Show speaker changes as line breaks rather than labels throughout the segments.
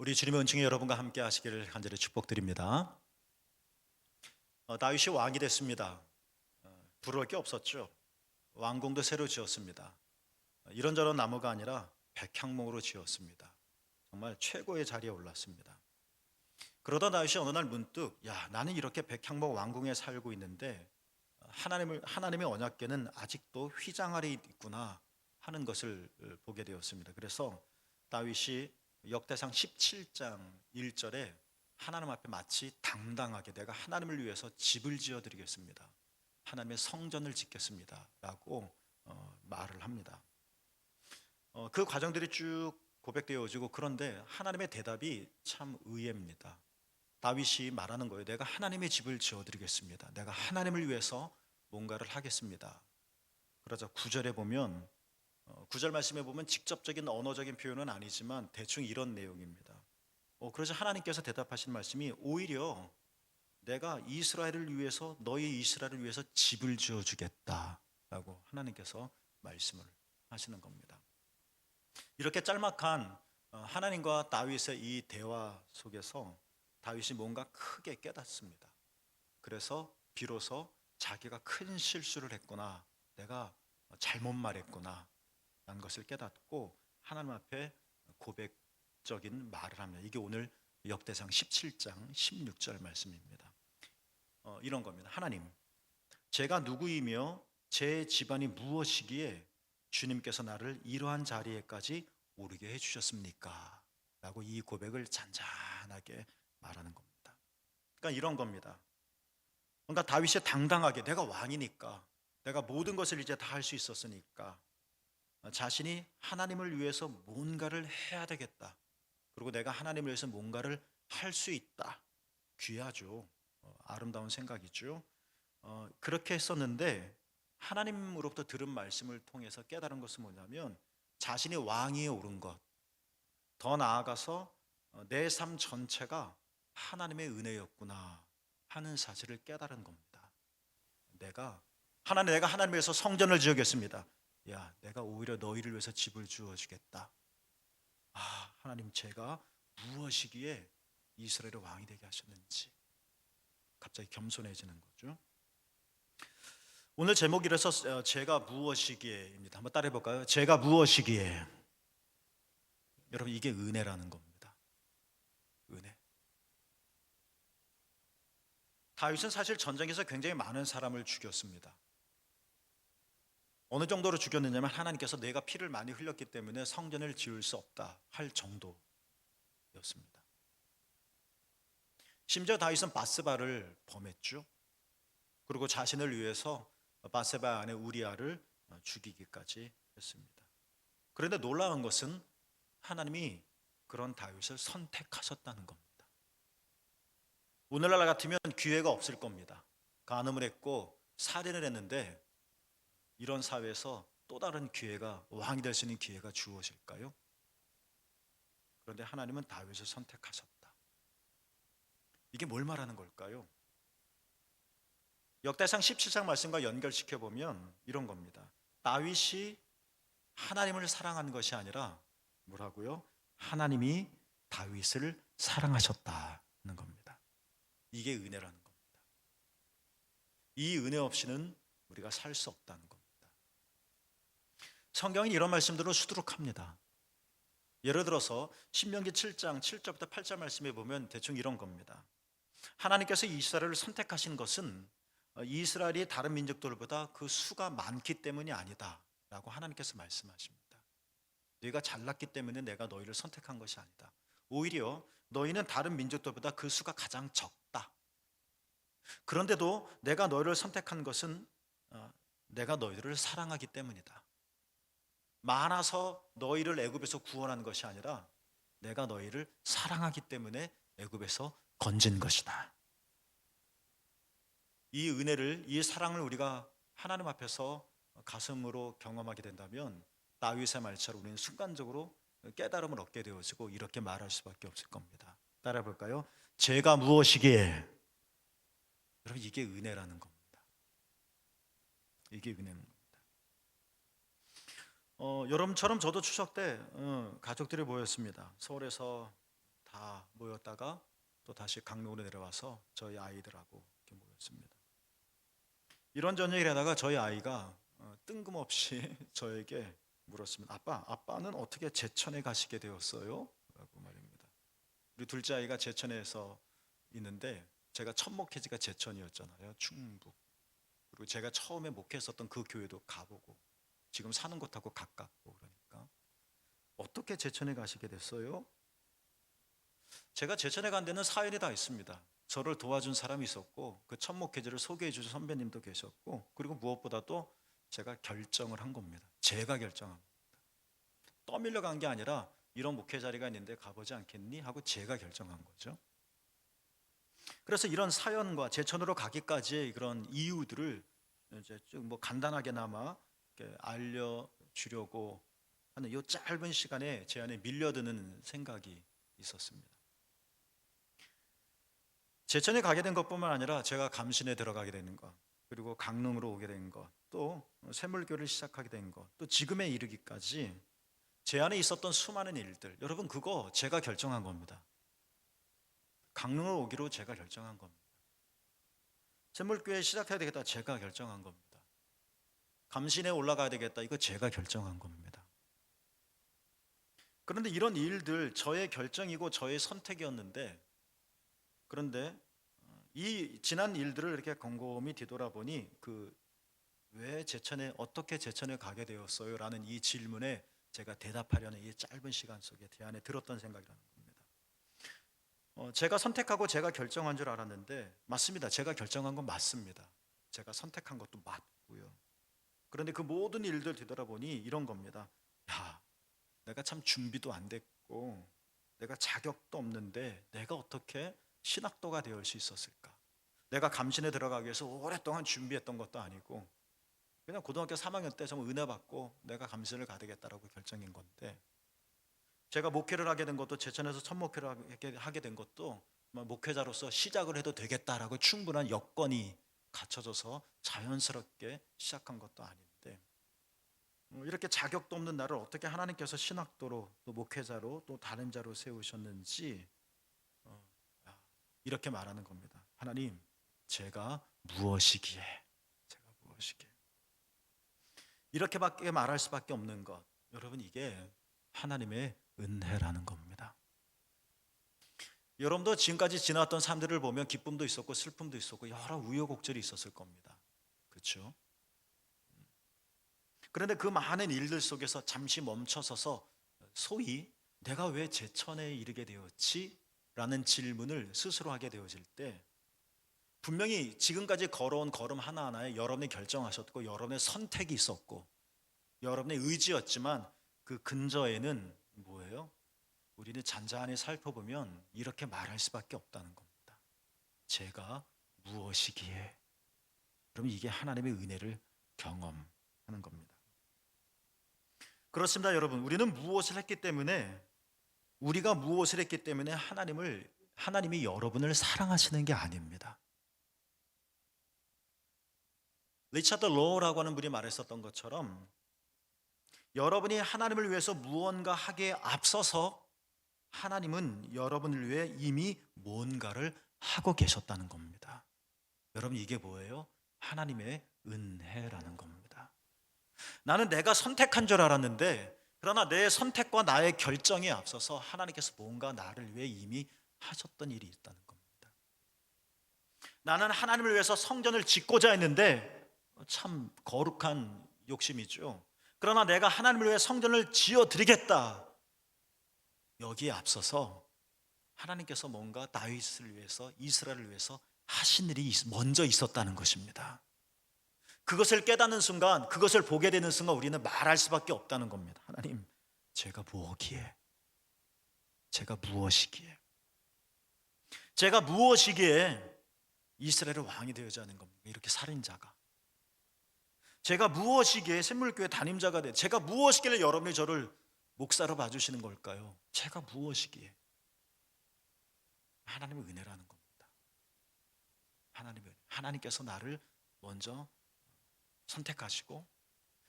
우리 주님의 은총이 여러분과 함께 하시기를 간절히 축복드립니다. 다윗이 왕이 됐습니다. 부러울 게 없었죠. 왕궁도 새로 지었습니다. 이런저런 나무가 아니라 백향목으로 지었습니다. 정말 최고의 자리에 올랐습니다. 그러다 다윗이 어느 날 문득 나는 이렇게 백향목 왕궁에 살고 있는데 하나님의 언약궤는 아직도 휘장 아래 있구나 하는 것을 보게 되었습니다. 그래서 다윗이 역대상 17장 1절에 하나님 앞에 마치 당당하게 내가 하나님을 위해서 집을 지어 드리겠습니다, 하나님의 성전을 짓겠습니다 라고 말을 합니다. 그 과정들이 쭉 고백되어지고, 그런데 하나님의 대답이 참 의외입니다. 다윗이 말하는 거예요. 내가 하나님의 집을 지어 드리겠습니다, 내가 하나님을 위해서 뭔가를 하겠습니다. 그러자 9절에 보면, 9절 말씀에 보면 직접적인 언어적인 표현은 아니지만 대충 이런 내용입니다. 그러자 하나님께서 대답하신 말씀이 오히려 내가 이스라엘을 위해서, 너희 이스라엘을 위해서 집을 지어주겠다라고 하나님께서 말씀을 하시는 겁니다. 이렇게 짤막한 하나님과 다윗의 이 대화 속에서 다윗이 뭔가 크게 깨닫습니다. 그래서 비로소 자기가 큰 실수를 했구나, 내가 잘못 말했구나 라는 것을 깨닫고 하나님 앞에 고백적인 말을 합니다. 이게 오늘 역대상 17장 16절 말씀입니다. 이런 겁니다. 하나님, 제가 누구이며 제 집안이 무엇이기에 주님께서 나를 이러한 자리에까지 오르게 해주셨습니까? 라고 이 고백을 잔잔하게 말하는 겁니다. 그러니까 이런 겁니다. 그러니까 다윗이 당당하게 내가 왕이니까, 내가 모든 것을 이제 다 할 수 있었으니까 자신이 하나님을 위해서 뭔가를 해야 되겠다, 그리고 내가 하나님을 위해서 뭔가를 할 수 있다. 귀하죠. 아름다운 생각이죠. 그렇게 했었는데 하나님으로부터 들은 말씀을 통해서 깨달은 것은 뭐냐면, 자신이 왕위에 오른 것, 더 나아가서 내 삶 전체가 하나님의 은혜였구나 하는 사실을 깨달은 겁니다. 내가 하나님을 위해서 성전을 지으겠습니다. 내가 오히려 너희를 위해서 집을 지어주겠다. 하나님, 제가 무엇이기에 이스라엘의 왕이 되게 하셨는지 갑자기 겸손해지는 거죠. 오늘 제목이라서 제가 무엇이기에입니다. 한번 따라해 볼까요? 제가 무엇이기에. 여러분, 이게 은혜라는 겁니다. 은혜. 다윗은 사실 전쟁에서 굉장히 많은 사람을 죽였습니다. 어느 정도로 죽였느냐면, 하나님께서 내가 피를 많이 흘렸기 때문에 성전을 지을 수 없다 할 정도였습니다. 심지어 다윗은 바스바를 범했죠. 그리고 자신을 위해서 바세바 아내 우리아를 죽이기까지 했습니다. 그런데 놀라운 것은 하나님이 그런 다윗을 선택하셨다는 겁니다. 오늘날 같으면 기회가 없을 겁니다. 간음을 했고 살인을 했는데 이런 사회에서 또 다른 기회가, 왕이 될 수 있는 기회가 주어질까요? 그런데 하나님은 다윗을 선택하셨다. 이게 뭘 말하는 걸까요? 역대상 17장 말씀과 연결시켜 보면 이런 겁니다. 다윗이 하나님을 사랑한 것이 아니라 뭐라고요? 하나님이 다윗을 사랑하셨다는 겁니다. 이게 은혜라는 겁니다. 이 은혜 없이는 우리가 살 수 없다는 겁니다. 성경이 이런 말씀들을 수두룩합니다. 예를 들어서 신명기 7장 7절부터 8절 말씀에 보면 대충 이런 겁니다. 하나님께서 이스라엘을 선택하신 것은 이스라엘이 다른 민족들보다 그 수가 많기 때문이 아니다 라고 하나님께서 말씀하십니다. 너희가 잘났기 때문에 내가 너희를 선택한 것이 아니다. 오히려 너희는 다른 민족들보다 그 수가 가장 적다. 그런데도 내가 너희를 선택한 것은 내가 너희를 사랑하기 때문이다. 많아서 너희를 애굽에서 구원한 것이 아니라 내가 너희를 사랑하기 때문에 애굽에서 건진 것이다. 이 은혜를, 이 사랑을 우리가 하나님 앞에서 가슴으로 경험하게 된다면 다윗의 말처럼 우리는 순간적으로 깨달음을 얻게 되어지고 이렇게 말할 수밖에 없을 겁니다. 따라 볼까요? 제가 무엇이기에. 여러분, 이게 은혜라는 겁니다. 이게 은혜는 겁니다. 여러분처럼 저도 추석 때 가족들이 모였습니다. 서울에서 다 다 모였다가 또 다시 강릉으로 내려와서 저희 아이들하고 이렇게 모였습니다. 이런 저녁을 하다가 저희 아이가 뜬금없이 저에게 물었습니다. 아빠는 어떻게 제천에 가시게 되었어요? 라고 말입니다. 우리 둘째 아이가 제천에서 있는데 제가 첫 목회지가 제천이었잖아요. 충북. 그리고 제가 처음에 목회했었던 그 교회도 가보고 지금 사는 곳하고 가깝고 그러니까 어떻게 제천에 가시게 됐어요? 제가 제천에 간 데는 사연이 다 있습니다. 저를 도와준 사람이 있었고 그 첫 목회지를 소개해 주신 선배님도 계셨고 그리고 무엇보다도 제가 결정을 한 겁니다. 제가 결정한 겁니다. 떠밀려 간 게 아니라 이런 목회 자리가 있는데 가보지 않겠니? 하고 제가 결정한 거죠. 그래서 이런 사연과 제천으로 가기까지의 그런 이유들을 이제 좀 간단하게나마 알려주려고 하는 이 짧은 시간에 제 안에 밀려드는 생각이 있었습니다. 제천에 가게 된 것뿐만 아니라 제가 감신에 들어가게 되는 것, 그리고 강릉으로 오게 된 것, 또 샘물교를 시작하게 된 것, 또 지금에 이르기까지 제 안에 있었던 수많은 일들, 여러분 그거 제가 결정한 겁니다. 강릉을 오기로 제가 결정한 겁니다. 샘물교회 시작해야 되겠다, 제가 결정한 겁니다. 감신에 올라가야 되겠다, 이거 제가 결정한 겁니다. 그런데 이런 일들 저의 결정이고 저의 선택이었는데, 그런데 이 지난 일들을 이렇게 곰곰이 뒤돌아보니 왜 제천에 어떻게 제천에 가게 되었어요? 라는 이 질문에 제가 대답하려는 이 짧은 시간 속에 제 안에 들었던 생각이라는 겁니다. 제가 선택하고 제가 결정한 줄 알았는데 맞습니다. 제가 결정한 건 맞습니다. 제가 선택한 것도 맞고요. 그런데 그 모든 일들 뒤돌아보니 이런 겁니다. 야, 내가 참 준비도 안 됐고 내가 자격도 없는데 내가 어떻게 신학도가 되어 수 있었을까? 내가 감신에 들어가기 위해서 오랫동안 준비했던 것도 아니고 그냥 고등학교 3학년 때 정말 은혜 받고 내가 감신을 가야 되겠다라고 결정인 건데, 제가 목회를 하게 된 것도 제천에서 첫 목회를 하게 된 것도 목회자로서 시작을 해도 되겠다라고 충분한 여건이 갖춰져서 자연스럽게 시작한 것도 아닌데, 이렇게 자격도 없는 나를 어떻게 하나님께서 신학도로 또 목회자로 또 다른 자로 세우셨는지 이렇게 말하는 겁니다. 하나님, 제가 무엇이기에 이렇게밖에 말할 수밖에 없는 것, 여러분 이게 하나님의 은혜라는 겁니다. 여러분도 지금까지 지나왔던 삶들을 보면 기쁨도 있었고 슬픔도 있었고 여러 우여곡절이 있었을 겁니다. 그렇죠? 그런데 그 많은 일들 속에서 잠시 멈춰서서 소위 내가 왜 제천에 이르게 되었지? 라는 질문을 스스로 하게 되어질 때 분명히 지금까지 걸어온 걸음 하나하나에 여러분이 결정하셨고 여러분의 선택이 있었고 여러분의 의지였지만 그 근저에는 뭐예요? 우리는 잔잔히 살펴보면 이렇게 말할 수밖에 없다는 겁니다. 제가 무엇이기에? 그러면 이게 하나님의 은혜를 경험하는 겁니다. 그렇습니다, 여러분. 우리는 무엇을 했기 때문에 우리가 무엇을 했기 때문에 하나님이 여러분을 사랑하시는 게 아닙니다. 리차드 로우라고 하는 분이 말했었던 것처럼 여러분이 하나님을 위해서 무언가 하기에 앞서서 하나님은 여러분을 위해 이미 무언가를 하고 계셨다는 겁니다. 여러분 이게 뭐예요? 하나님의 은혜라는 겁니다. 나는 내가 선택한 줄 알았는데 그러나 내 선택과 나의 결정에 앞서서 하나님께서 뭔가 나를 위해 이미 하셨던 일이 있다는 겁니다. 나는 하나님을 위해서 성전을 짓고자 했는데 참 거룩한 욕심이죠. 그러나 내가 하나님을 위해 성전을 지어드리겠다, 여기에 앞서서 하나님께서 뭔가 다윗을 위해서 이스라엘을 위해서 하신 일이 먼저 있었다는 것입니다. 그것을 깨닫는 순간, 그것을 보게 되는 순간 우리는 말할 수밖에 없다는 겁니다. 하나님, 제가 무엇이기에 이스라엘의 왕이 되어야 하는 겁니까? 이렇게 살인자가. 제가 무엇이기에 샘물교회 담임자가 돼? 제가 무엇이길래 여러분이 저를 목사로 봐주시는 걸까요? 제가 무엇이기에? 하나님의 은혜라는 겁니다. 하나님께서 나를 먼저 선택하시고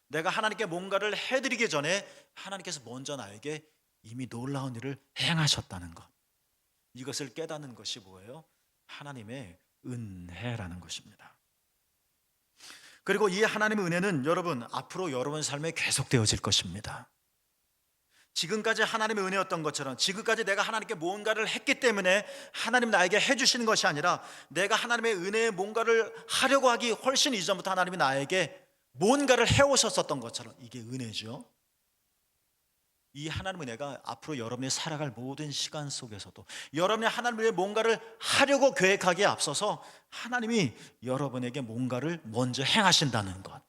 내가 하나님께 뭔가를 해드리기 전에 하나님께서 먼저 나에게 이미 놀라운 일을 행하셨다는 것. 이것을 깨닫는 것이 뭐예요? 하나님의 은혜라는 것입니다. 그리고 이 하나님의 은혜는 여러분 앞으로 여러분 삶에 계속되어질 것입니다. 지금까지 하나님의 은혜였던 것처럼 지금까지 내가 하나님께 뭔가를 했기 때문에 하나님 나에게 해주시는 것이 아니라 내가 하나님의 은혜에 뭔가를 하려고 하기 훨씬 이전부터 하나님이 나에게 뭔가를 해오셨었던 것처럼 이게 은혜죠. 이 하나님의 은혜가 앞으로 여러분이 살아갈 모든 시간 속에서도 여러분이 하나님을 위해 뭔가를 하려고 계획하기에 앞서서 하나님이 여러분에게 뭔가를 먼저 행하신다는 것,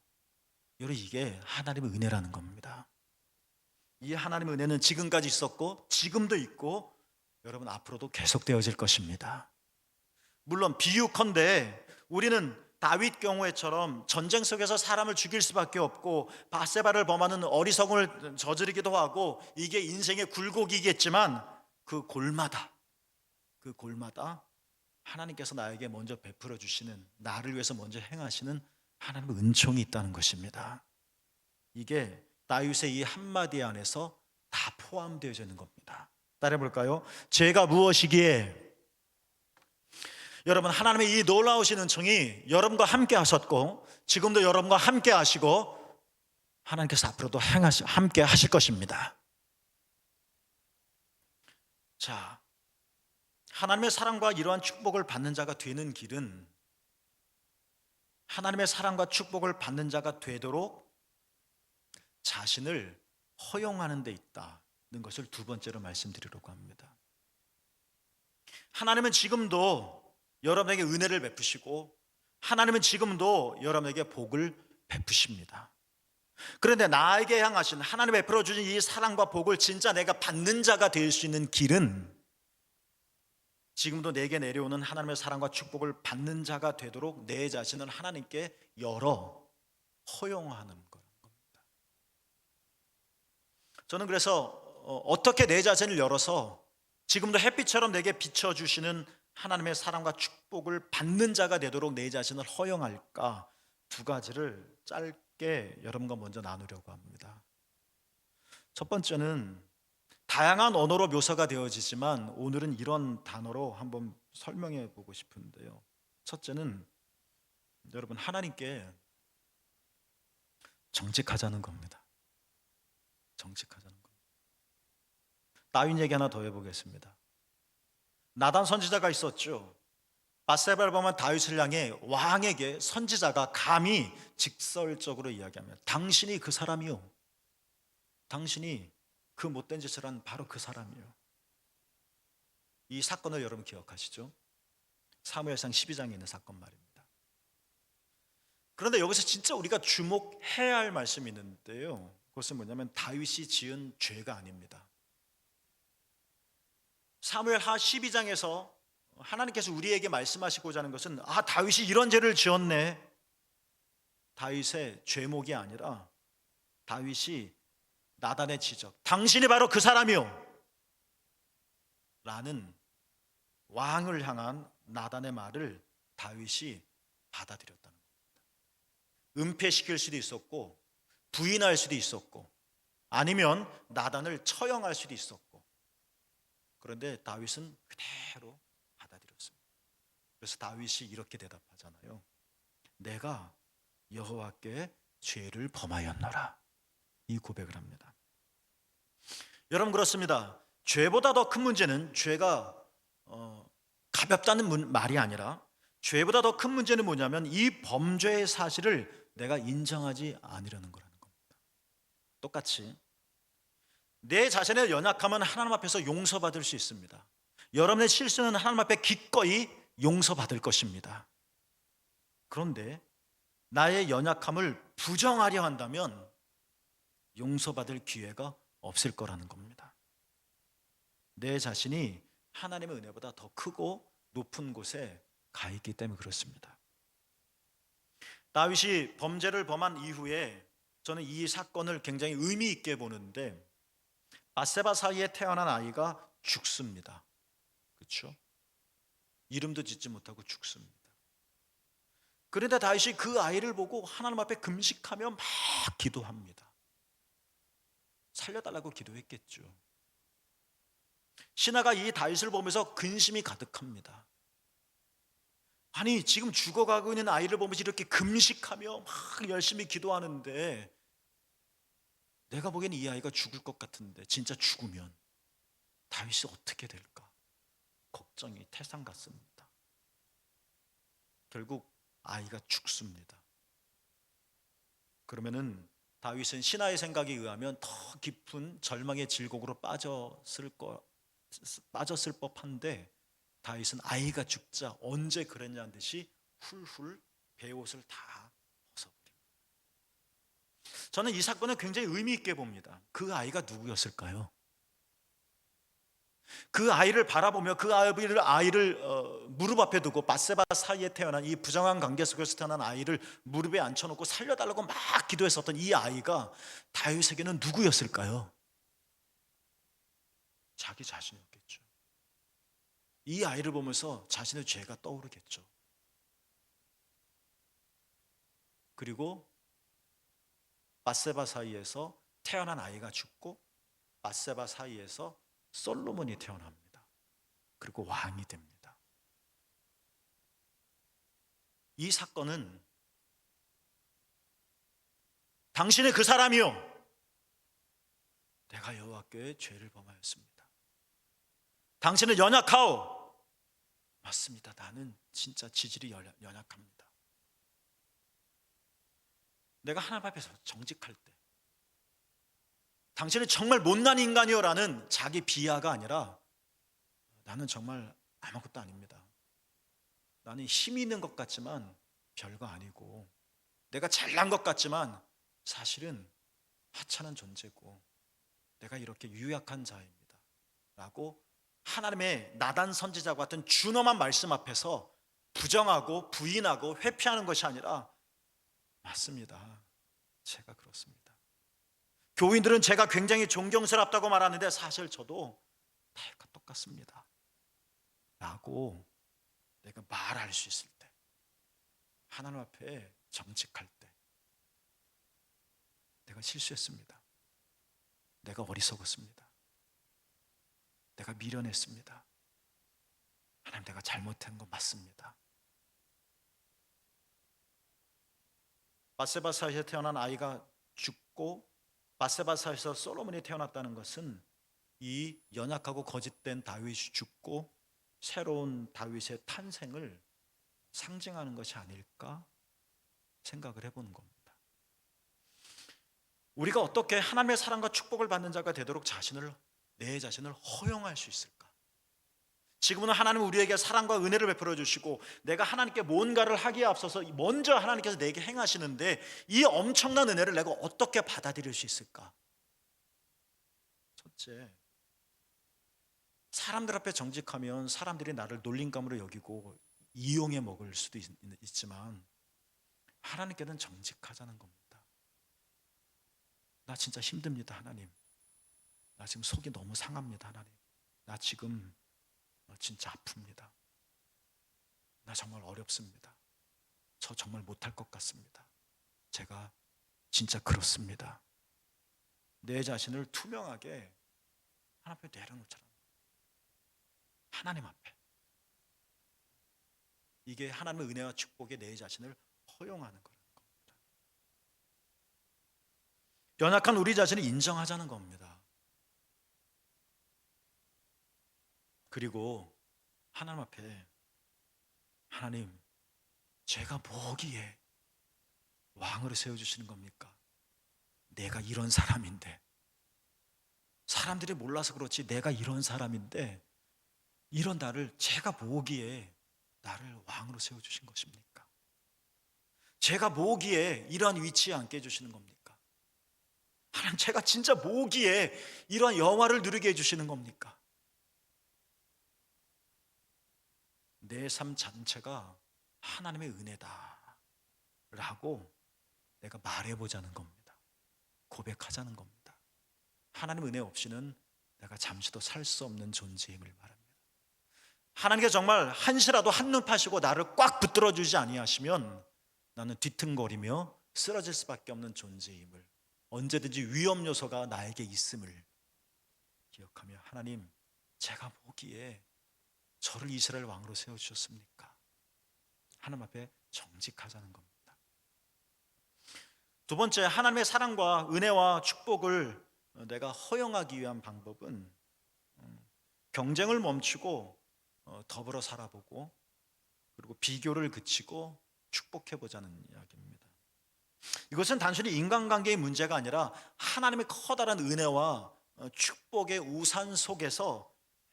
여러분 이게 하나님의 은혜라는 겁니다. 이 하나님의 은혜는 지금까지 있었고 지금도 있고 여러분 앞으로도 계속되어질 것입니다. 물론 비유컨대 우리는 다윗 경우에처럼 전쟁 속에서 사람을 죽일 수밖에 없고 바세바를 범하는 어리석음을 저지르기도 하고 이게 인생의 굴곡이겠지만 그 골마다 하나님께서 나에게 먼저 베풀어 주시는, 나를 위해서 먼저 행하시는 하나님의 은총이 있다는 것입니다. 이게 다윗의 이 한마디 안에서 다 포함되어 있는 겁니다. 따라해 볼까요? 죄가 무엇이기에? 여러분 하나님의 이 놀라우신 은총이 여러분과 함께 하셨고 지금도 여러분과 함께 하시고 하나님께서 앞으로도 함께 하실 것입니다. 자, 하나님의 사랑과 이러한 축복을 받는 자가 되는 길은 하나님의 사랑과 축복을 받는 자가 되도록 자신을 허용하는 데 있다는 것을 두 번째로 말씀드리려고 합니다. 하나님은 지금도 여러분에게 은혜를 베푸시고 하나님은 지금도 여러분에게 복을 베푸십니다. 그런데 나에게 향하신 하나님 베풀어 주신 이 사랑과 복을 진짜 내가 받는 자가 될 수 있는 길은 지금도 내게 내려오는 하나님의 사랑과 축복을 받는 자가 되도록 내 자신을 하나님께 열어 허용하는 겁니다. 저는 그래서 어떻게 내 자신을 열어서 지금도 햇빛처럼 내게 비춰주시는 하나님의 사랑과 축복을 받는 자가 되도록 내 자신을 허용할까, 두 가지를 짧게 여러분과 먼저 나누려고 합니다. 첫 번째는 다양한 언어로 묘사가 되어지지만 오늘은 이런 단어로 한번 설명해 보고 싶은데요. 첫째는 여러분 하나님께 정직하자는 겁니다. 정직하자는 겁니다. 다윗 얘기 하나 더 해보겠습니다. 나단 선지자가 있었죠. 바세바를 범한 다윗을 향해 왕에게 선지자가 감히 직설적으로 이야기하면 당신이 그 사람이요, 당신이 그 못된 짓을 한 바로 그 사람이요. 이 사건을 여러분 기억하시죠? 사무엘상 12장에 있는 사건 말입니다. 그런데 여기서 진짜 우리가 주목해야 할 말씀이 있는데요, 그것은 뭐냐면 다윗이 지은 죄가 아닙니다. 사무엘하 12장에서 하나님께서 우리에게 말씀하시고자 하는 것은 다윗이 이런 죄를 지었네, 다윗의 죄목이 아니라 다윗이 나단의 지적, 당신이 바로 그 사람이요 라는 왕을 향한 나단의 말을 다윗이 받아들였다는 겁니다. 은폐시킬 수도 있었고 부인할 수도 있었고 아니면 나단을 처형할 수도 있었고, 그런데 다윗은 그대로 받아들였습니다. 그래서 다윗이 이렇게 대답하잖아요. 내가 여호와께 죄를 범하였노라, 이 고백을 합니다. 여러분 그렇습니다. 죄보다 더 큰 문제는 죄가 가볍다는 말이 아니라 죄보다 더 큰 문제는 뭐냐면 이 범죄의 사실을 내가 인정하지 않으려는 거라는 겁니다. 똑같이 내 자신의 연약함은 하나님 앞에서 용서받을 수 있습니다. 여러분의 실수는 하나님 앞에 기꺼이 용서받을 것입니다. 그런데 나의 연약함을 부정하려 한다면 용서받을 기회가 없을 거라는 겁니다. 내 자신이 하나님의 은혜보다 더 크고 높은 곳에 가 있기 때문에 그렇습니다. 다윗이 범죄를 범한 이후에 저는 이 사건을 굉장히 의미 있게 보는데 바세바 사이에 태어난 아이가 죽습니다. 그렇죠? 이름도 짓지 못하고 죽습니다. 그런데 다윗이 그 아이를 보고 하나님 앞에 금식하며 막 기도합니다. 살려달라고 기도했겠죠. 신하가 이 다윗을 보면서 근심이 가득합니다. 아니, 지금 죽어가고 있는 아이를 보면서 이렇게 금식하며 막 열심히 기도하는데, 내가 보기엔 이 아이가 죽을 것 같은데 진짜 죽으면 다윗이 어떻게 될까? 걱정이 태산 같습니다. 결국 아이가 죽습니다. 그러면은 다윗은 신하의 생각에 의하면 더 깊은 절망의 질곡으로 빠졌을 법한데, 다윗은 아이가 죽자 언제 그랬냐는 듯이 훌훌 베옷을 다 벗어버립니다. 저는 이 사건을 굉장히 의미 있게 봅니다. 그 아이가 누구였을까요? 그 아이를 바라보며 그 아이를 무릎 앞에 두고 밧세바 사이에 태어난 이 부정한 관계 속에서 태어난 아이를 무릎에 앉혀놓고 살려달라고 막 기도했었던 이 아이가 다윗에게는 누구였을까요? 자기 자신이었겠죠. 이 아이를 보면서 자신의 죄가 떠오르겠죠. 그리고 밧세바 사이에서 태어난 아이가 죽고 밧세바 사이에서 솔로몬이 태어납니다. 그리고 왕이 됩니다. 이 사건은 당신의 그 사람이요, 내가 여호와께 죄를 범하였습니다. 당신은 연약하오. 맞습니다. 나는 진짜 지질이 연약합니다. 내가 하나님 앞에서 정직할 때 당신은 정말 못난 인간이요라는 자기 비하가 아니라, 나는 정말 아무것도 아닙니다. 나는 힘이 있는 것 같지만 별거 아니고, 내가 잘난 것 같지만 사실은 하찮은 존재고, 내가 이렇게 유약한 자입니다 라고 하나님의 나단 선지자와 같은 준엄한 말씀 앞에서 부정하고 부인하고 회피하는 것이 아니라, 맞습니다, 제가 그렇습니다. 교인들은 제가 굉장히 존경스럽다고 말하는데 사실 저도 다윗과 똑같습니다 라고 내가 말할 수 있을 때, 하나님 앞에 정직할 때, 내가 실수했습니다, 내가 어리석었습니다, 내가 미련했습니다, 하나님 내가 잘못한 거 맞습니다. 밧세바 사이에 태어난 아이가 죽고 밧세바 사이에서 솔로몬이 태어났다는 것은 이 연약하고 거짓된 다윗이 죽고 새로운 다윗의 탄생을 상징하는 것이 아닐까 생각을 해보는 겁니다. 우리가 어떻게 하나님의 사랑과 축복을 받는 자가 되도록 내 자신을 허용할 수 있을까? 지금은 하나님은 우리에게 사랑과 은혜를 베풀어 주시고, 내가 하나님께 뭔가를 하기에 앞서서 먼저 하나님께서 내게 행하시는데, 이 엄청난 은혜를 내가 어떻게 받아들일 수 있을까? 첫째, 사람들 앞에 정직하면 사람들이 나를 놀림감으로 여기고 이용해 먹을 수도 있지만, 하나님께는 정직하자는 겁니다. 나 진짜 힘듭니다, 하나님. 나 지금 속이 너무 상합니다, 하나님. 나 지금 진짜 아픕니다. 나 정말 어렵습니다. 저 정말 못할 것 같습니다. 제가 진짜 그렇습니다. 내 자신을 투명하게 하나님 앞에 내려놓자는 거예요. 하나님 앞에. 이게 하나님의 은혜와 축복에 내 자신을 허용하는 거라는 겁니다. 연약한 우리 자신을 인정하자는 겁니다. 그리고 하나님 앞에, 하나님, 제가 뭐기에 왕으로 세워주시는 겁니까? 내가 이런 사람인데, 사람들이 몰라서 그렇지 내가 이런 사람인데, 이런 나를 제가 뭐기에 나를 왕으로 세워주신 것입니까? 제가 뭐기에 이러한 위치에 앉게 해주시는 겁니까? 하나님, 제가 진짜 뭐기에 이러한 영화를 누리게 해주시는 겁니까? 내 삶 전체가 하나님의 은혜다 라고 내가 말해보자는 겁니다. 고백하자는 겁니다. 하나님 은혜 없이는 내가 잠시도 살 수 없는 존재임을 말합니다. 하나님께서 정말 한시라도 한눈 파시고 나를 꽉 붙들어 주지 아니하시면 나는 뒤뚱거리며 쓰러질 수밖에 없는 존재임을, 언제든지 위험 요소가 나에게 있음을 기억하며, 하나님, 제가 보기에 저를 이스라엘 왕으로 세워주셨습니까? 하나님 앞에 정직하자는 겁니다. 두 번째, 하나님의 사랑과 은혜와 축복을 내가 허용하기 위한 방법은 경쟁을 멈추고 더불어 살아보고, 그리고 비교를 그치고 축복해보자는 이야기입니다. 이것은 단순히 인간관계의 문제가 아니라 하나님의 커다란 은혜와 축복의 우산 속에서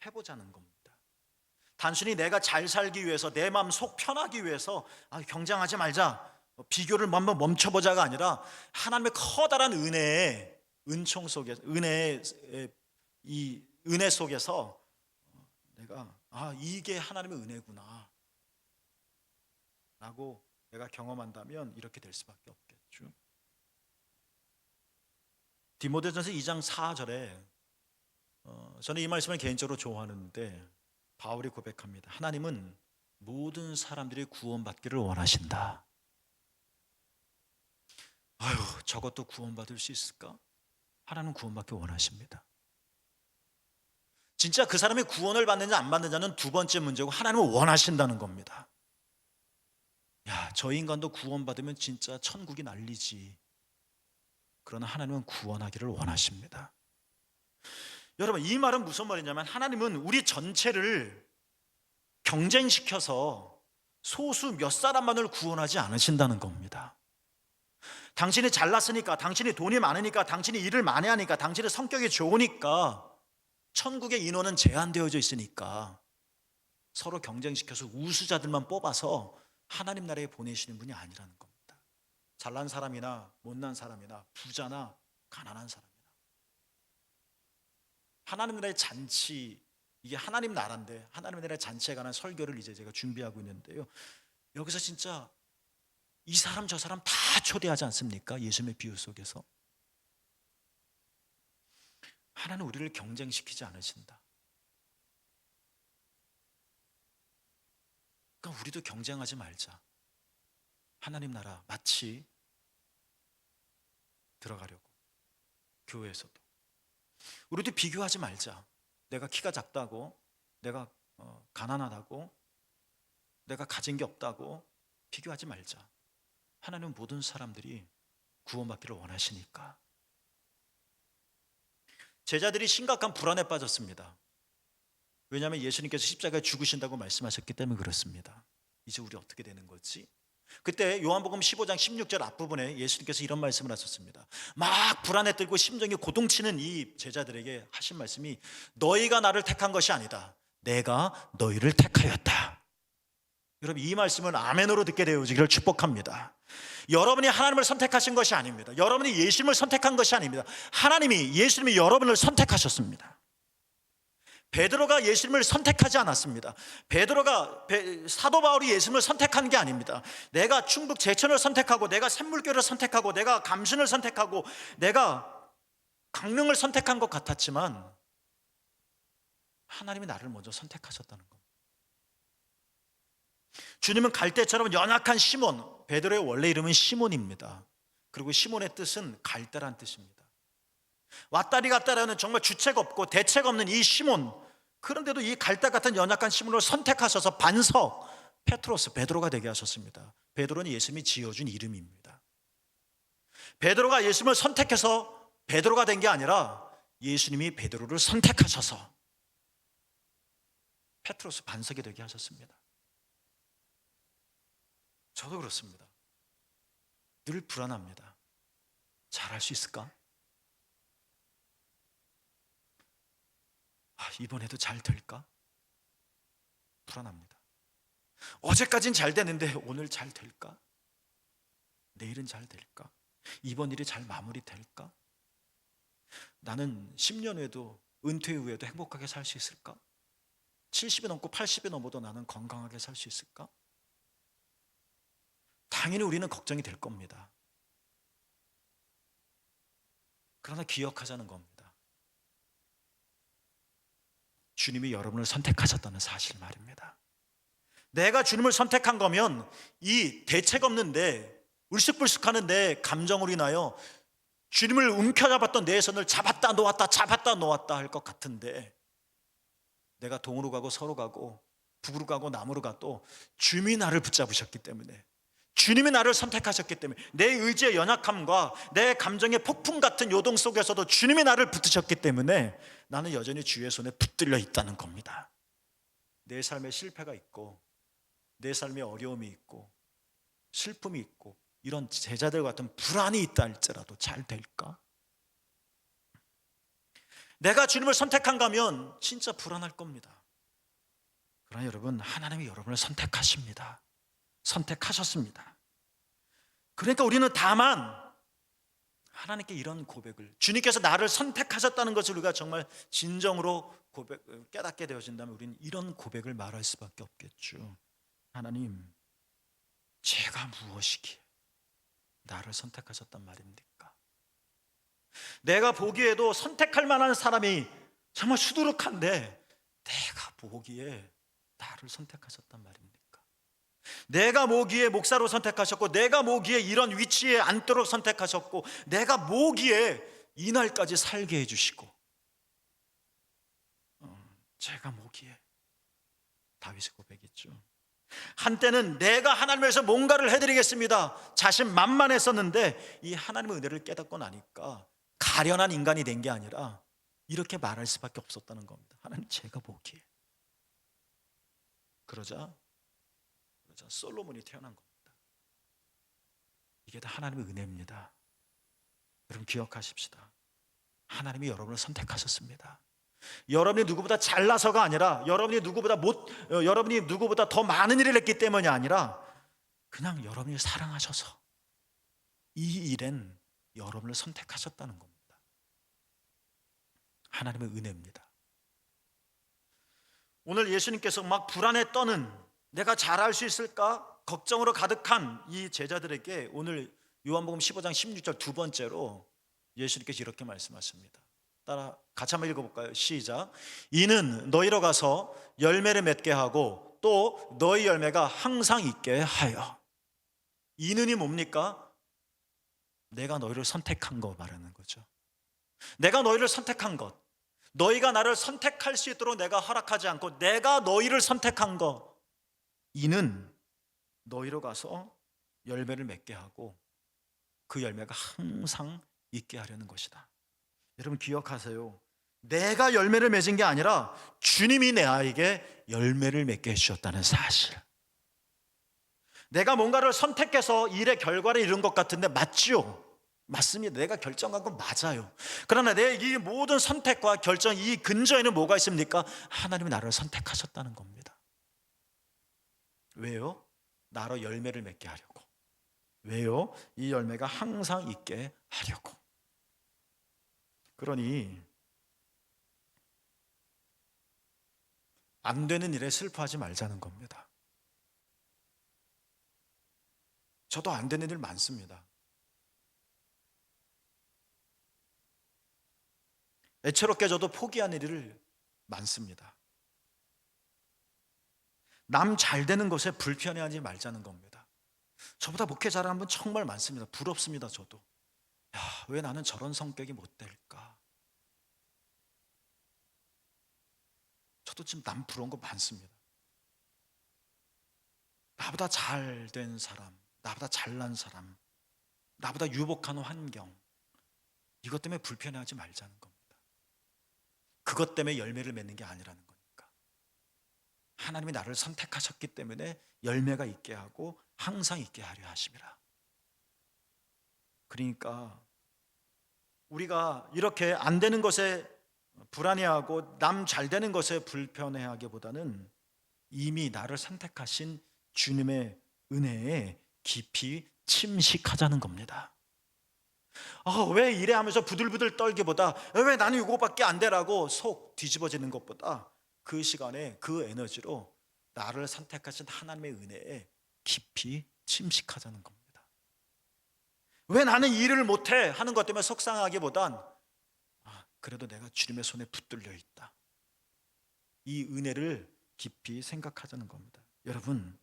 해보자는 겁니다. 단순히 내가 잘 살기 위해서, 내 마음 속 편하기 위해서 경쟁하지 말자, 비교를 한번 멈춰보자가 아니라 하나님의 커다란 은혜의 은총 속에서, 이 은혜 속에서 내가 이게 하나님의 은혜구나 라고 내가 경험한다면 이렇게 될 수밖에 없겠죠. 디모데전서 2장 4절에 저는 이 말씀을 개인적으로 좋아하는데, 바울이 고백합니다. 하나님은 모든 사람들이 구원받기를 원하신다. 저것도 구원받을 수 있을까? 하나님은 구원받기 원하십니다. 진짜 그 사람이 구원을 받느냐 안 받느냐는 두 번째 문제고, 하나님은 원하신다는 겁니다. 저 인간도 구원받으면 진짜 천국이 난리지. 그러나 하나님은 구원하기를 원하십니다. 여러분, 이 말은 무슨 말이냐면, 하나님은 우리 전체를 경쟁시켜서 소수 몇 사람만을 구원하지 않으신다는 겁니다. 당신이 잘났으니까, 당신이 돈이 많으니까, 당신이 일을 많이 하니까, 당신의 성격이 좋으니까 천국의 인원은 제한되어져 있으니까 서로 경쟁시켜서 우수자들만 뽑아서 하나님 나라에 보내시는 분이 아니라는 겁니다. 잘난 사람이나 못난 사람이나 부자나 가난한 사람이나, 하나님 나라의 잔치, 이게 하나님 나라인데 하나님 나라의 잔치에 관한 설교를 이제 제가 준비하고 있는데요, 여기서 진짜 이 사람 저 사람 다 초대하지 않습니까? 예수님의 비유 속에서. 하나는 우리를 경쟁시키지 않으신다. 그러니까 우리도 경쟁하지 말자. 하나님 나라 마치 들어가려고, 교회에서도 우리도 비교하지 말자. 내가 키가 작다고, 내가 가난하다고, 내가 가진 게 없다고 비교하지 말자. 하나님은 모든 사람들이 구원받기를 원하시니까. 제자들이 심각한 불안에 빠졌습니다. 왜냐하면 예수님께서 십자가에 죽으신다고 말씀하셨기 때문에 그렇습니다. 이제 우리 어떻게 되는 거지? 그때 요한복음 15장 16절 앞부분에 예수님께서 이런 말씀을 하셨습니다. 막 불안에 떨고 심정이 고동치는 이 제자들에게 하신 말씀이, 너희가 나를 택한 것이 아니다, 내가 너희를 택하였다. 여러분, 이 말씀은 아멘으로 듣게 되어지기를 축복합니다. 여러분이 하나님을 선택하신 것이 아닙니다. 여러분이 예수님을 선택한 것이 아닙니다. 예수님이 여러분을 선택하셨습니다. 베드로가 예수님을 선택하지 않았습니다. 사도 바울이 예수님을 선택한 게 아닙니다. 내가 충북 제천을 선택하고, 내가 샘물교를 선택하고, 내가 감신을 선택하고, 내가 강릉을 선택한 것 같았지만 하나님이 나를 먼저 선택하셨다는 겁니다. 주님은 갈대처럼 연약한 시몬, 베드로의 원래 이름은 시몬입니다. 그리고 시몬의 뜻은 갈대란 뜻입니다. 왔다리 갔다리하는 정말 주책 없고 대책 없는 이 시몬, 그런데도 이 갈대 같은 연약한 시몬을 선택하셔서 반석, 베드로가 되게 하셨습니다. 베드로는 예수님이 지어준 이름입니다. 베드로가 예수님을 선택해서 베드로가 된 게 아니라 예수님이 베드로를 선택하셔서 페트로스, 반석이 되게 하셨습니다. 저도 그렇습니다. 늘 불안합니다. 잘할 수 있을까? 이번에도 잘 될까? 불안합니다. 어제까진 잘 되는데 오늘 잘 될까? 내일은 잘 될까? 이번 일이 잘 마무리될까? 나는 10년 후에도, 은퇴 후에도 행복하게 살 수 있을까? 70이 넘고 80이 넘어도 나는 건강하게 살 수 있을까? 당연히 우리는 걱정이 될 겁니다. 그러나 기억하자는 겁니다. 주님이 여러분을 선택하셨다는 사실 말입니다. 내가 주님을 선택한 거면 이 대책 없는데, 울쑥불쑥하는 내 감정으로 인하여 주님을 움켜잡았던 내 손을 잡았다 놓았다 할 것 같은데, 내가 동으로 가고 서로 가고 북으로 가고 남으로 가도 주님이 나를 붙잡으셨기 때문에, 주님이 나를 선택하셨기 때문에, 내 의지의 연약함과 내 감정의 폭풍 같은 요동 속에서도 주님이 나를 붙드셨기 때문에 나는 여전히 주의 손에 붙들려 있다는 겁니다. 내 삶에 실패가 있고 내 삶에 어려움이 있고 슬픔이 있고 이런 제자들 같은 불안이 있다 할지라도 잘 될까? 내가 주님을 선택한다면 진짜 불안할 겁니다. 그러나 여러분, 하나님이 여러분을 선택하십니다. 선택하셨습니다. 그러니까 우리는 다만 하나님께 이런 고백을, 주님께서 나를 선택하셨다는 것을 우리가 정말 진정으로 깨닫게 되어진다면 우리는 이런 고백을 말할 수밖에 없겠죠. 하나님, 제가 무엇이기에 나를 선택하셨단 말입니까? 내가 보기에도 선택할 만한 사람이 정말 수두룩한데 내가 보기에 나를 선택하셨단 말입니까? 내가 보기에 목사로 선택하셨고, 내가 보기에 이런 위치에 앉도록 선택하셨고, 내가 보기에 이날까지 살게 해주시고, 제가 보기에 다윗의 고백이죠. 한때는 내가 하나님을 위해서 뭔가를 해드리겠습니다, 자신 만만했었는데 이 하나님의 은혜를 깨닫고 나니까 가련한 인간이 된 게 아니라 이렇게 말할 수밖에 없었다는 겁니다. 하나님, 제가 보기에. 그러자 솔로몬이 태어난 겁니다. 이게 다 하나님의 은혜입니다. 여러분 기억하십시다. 하나님이 여러분을 선택하셨습니다. 여러분이 누구보다 잘나서가 아니라, 여러분이 누구보다 더 많은 일을 했기 때문이 아니라 그냥 여러분이 사랑하셔서 이 일엔 여러분을 선택하셨다는 겁니다. 하나님의 은혜입니다. 오늘 예수님께서 막 불안에 떠는, 내가 잘할 수 있을까 걱정으로 가득한 이 제자들에게 오늘 요한복음 15장 16절 두 번째로 예수님께서 이렇게 말씀하십니다. 따라 같이 한번 읽어볼까요? 시작. 이는 너희로 가서 열매를 맺게 하고 또 너희 열매가 항상 있게 하여. 이는이 뭡니까? 내가 너희를 선택한 거 말하는 거죠. 내가 너희를 선택한 것, 너희가 나를 선택할 수 있도록 내가 허락하지 않고 내가 너희를 선택한 것, 이는 너희로 가서 열매를 맺게 하고 그 열매가 항상 있게 하려는 것이다. 여러분 기억하세요. 내가 열매를 맺은 게 아니라 주님이 내 아이에게 열매를 맺게 해주셨다는 사실. 내가 뭔가를 선택해서 일의 결과를 이룬 것 같은데 맞지요? 맞습니다. 내가 결정한 건 맞아요. 그러나 내 이 모든 선택과 결정, 이 근저에는 뭐가 있습니까? 하나님이 나를 선택하셨다는 겁니다. 왜요? 나로 열매를 맺게 하려고. 왜요? 이 열매가 항상 있게 하려고. 그러니 안 되는 일에 슬퍼하지 말자는 겁니다. 저도 안 되는 일 많습니다. 애처롭게 저도 포기하는 일을 많습니다. 남 잘 되는 것에 불편해하지 말자는 겁니다. 저보다 목회 잘하는 분 정말 많습니다. 부럽습니다. 저도. 왜 나는 저런 성격이 못 될까? 저도 지금 남 부러운 거 많습니다. 나보다 잘 된 사람, 나보다 잘난 사람, 나보다 유복한 환경, 이것 때문에 불편해하지 말자는 겁니다. 그것 때문에 열매를 맺는 게 아니라는 거니까. 하나님이 나를 선택하셨기 때문에 열매가 있게 하고 항상 있게 하려 하심이라. 그러니까 우리가 이렇게 안 되는 것에 불안해하고 남 잘 되는 것에 불편해하기보다는 이미 나를 선택하신 주님의 은혜에 깊이 침식하자는 겁니다. 왜 이래 하면서 부들부들 떨기보다, 왜 나는 이거밖에 안 되라고 속 뒤집어지는 것보다 그 시간에 그 에너지로 나를 선택하신 하나님의 은혜에 깊이 침식하자는 겁니다. 왜 나는 일을 못해 하는 것 때문에 속상하기보단 그래도 내가 주님의 손에 붙들려 있다, 이 은혜를 깊이 생각하자는 겁니다. 여러분,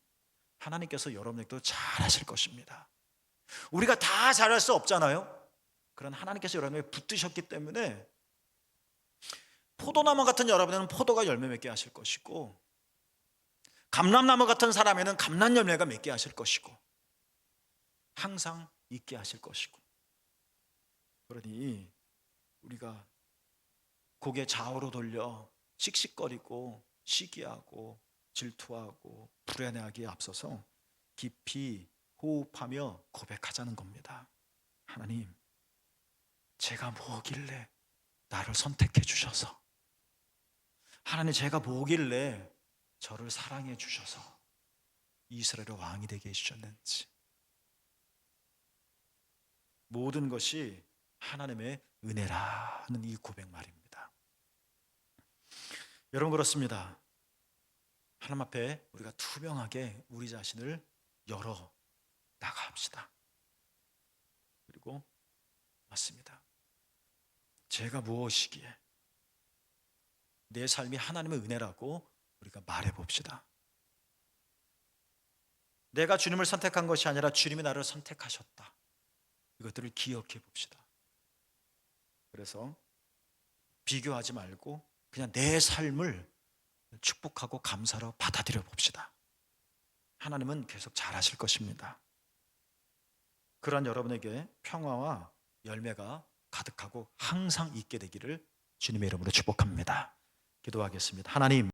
하나님께서 여러분에게도 잘하실 것입니다. 우리가 다 잘할 수 없잖아요. 그런 하나님께서 여러분에게 붙드셨기 때문에 포도나무 같은 여러분에는 포도가 열매 맺게 하실 것이고, 감람나무 같은 사람에는 감람 열매가 맺게 하실 것이고, 항상 있게 하실 것이고. 그러니 우리가 고개 좌우로 돌려 씩씩거리고 시기하고 질투하고 불안해하기에 앞서서 깊이 호흡하며 고백하자는 겁니다. 하나님, 제가 뭐길래 나를 선택해 주셔서, 하나님, 제가 뭐길래 저를 사랑해 주셔서 이스라엘의 왕이 되게 해주셨는지. 모든 것이 하나님의 은혜라는 이 고백 말입니다. 여러분, 그렇습니다. 하나님 앞에 우리가 투명하게 우리 자신을 열어 나갑시다. 그리고 맞습니다. 제가 무엇이기에 내 삶이 하나님의 은혜라고 우리가 말해봅시다. 내가 주님을 선택한 것이 아니라 주님이 나를 선택하셨다. 이것들을 기억해 봅시다. 그래서 비교하지 말고 그냥 내 삶을 축복하고 감사로 받아들여 봅시다. 하나님은 계속 잘하실 것입니다. 그러한 여러분에게 평화와 열매가 가득하고 항상 있게 되기를 주님의 이름으로 축복합니다. 기도하겠습니다. 하나님,